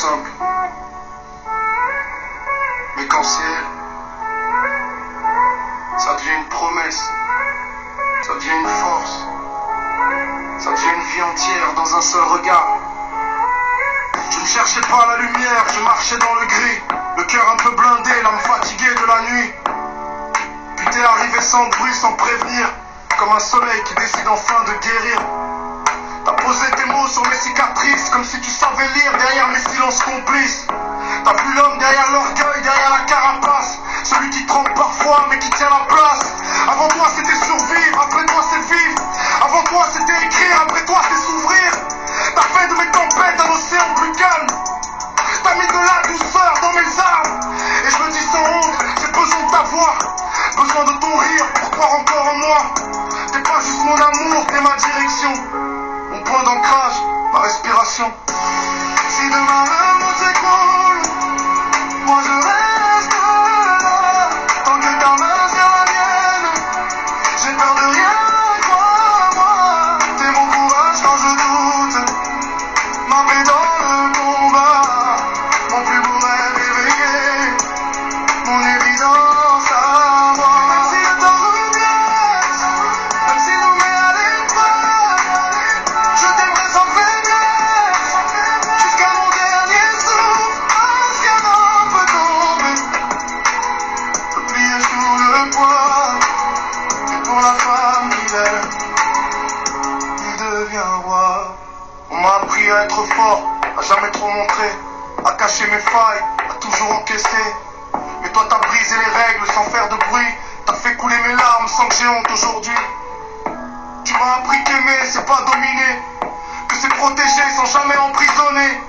simple. Mais quand c'est elle, ça devient une promesse, ça devient une force, ça devient une vie entière dans un seul regard. Je ne cherchais pas la lumière, je marchais dans le gris, le cœur un peu blindé, l'âme fatiguée de la nuit. Puis t'es arrivé sans bruit, sans prévenir, comme un soleil qui décide enfin de guérir. T'as posé tes mots sur mes cicatrices, comme si tu savais lire derrière mes silences complices. T'as vu l'homme derrière l'orgueil, derrière la carapace, celui qui trempe parfois mais qui tient la place. Avant toi c'était survivre, après toi c'est vivre. Avant toi c'était écrire, après toi c'est s'ouvrir. T'as fait de mes tempêtes un océan plus calme. T'as mis de la douceur dans mes armes. Et je me dis sans honte, j'ai besoin de ta voix, besoin de ton rire pour croire encore en moi. T'es pas juste mon amour, t'es ma direction, mon point d'ancrage, ma respiration. Si demain le monde s'écroule, moi je reste là. Tant que ta main sert la mienne, j'ai peur de rien, crois-moi. T'es mon courage quand je doute, ma paix dans le combat. Mon plus beau rêve éveillé, mon évidence à moi. Même si le temps nous blesse, même s'il nous met à l'épreuve, je t'aimerai sans faiblesse, jusqu'à mon dernier souffle. Parce qu'un homme peut tomber, peut plier sous le poids. Et pour la femme qu'il est, il devient roi. On m'a appris à être fort, à jamais trop montrer, à cacher mes failles, à toujours encaisser. Mais toi t'as brisé les règles sans faire de bruit, t'as fait couler mes larmes sans que j'ai honte aujourd'hui. Tu m'as appris qu'aimer c'est pas dominer, que c'est protéger sans jamais emprisonner,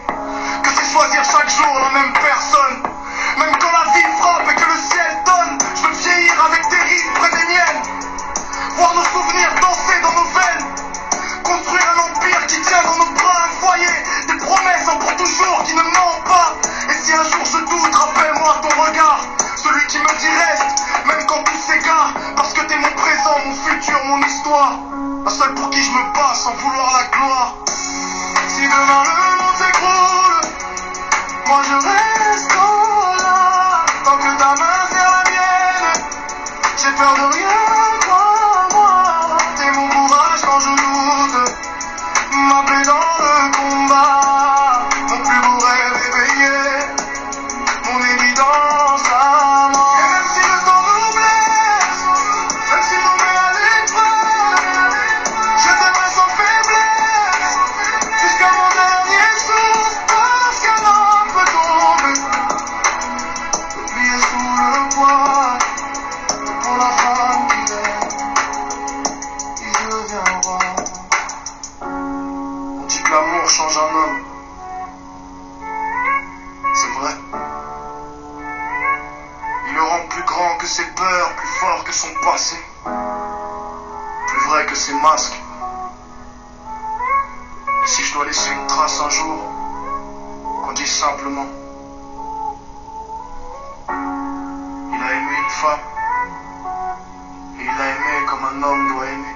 que c'est choisir chaque jour la même personne. Même quand la vie frappe et que le ciel donne, je veux vieillir avec tes rides près des miennes, voir nos souvenirs danser dans nos veines, construire un empire qui tient dans nos bras, un foyer, des promesses en pour toujours qui ne mentent pas. Et si un jour je doute, rappelle-moi ton regard, celui qui me dit reste, même quand tout s'égare. Parce que t'es mon présent, mon futur, mon histoire, la seule pour qui je me bats sans vouloir la gloire. Si demain le monde s'écroule, moi je reste là. Tant que ta main sert la mienne, j'ai peur de rien, crois-moi. T'es mon courage quand je doute, ma paix dans le combat. Mon plus beau rêve éveillé, mon évidence à moi. Et même si le temps nous blesse, même s'il nous met à l'épreuve, je t'aimerai sans faiblesse, jusqu'à mon dernier souffle. Parce qu'un homme peut tomber, peut plier sous le poids. Et pour la femme qu'il est, il devient roi. On dit que l'amour change un homme, c'est vrai. Il le rend plus grand que ses peurs, plus fort que son passé, plus vrai que ses masques. Et si je dois laisser une trace un jour, qu'on dise simplement: il a aimé une femme, et il a aimé comme un homme doit aimer.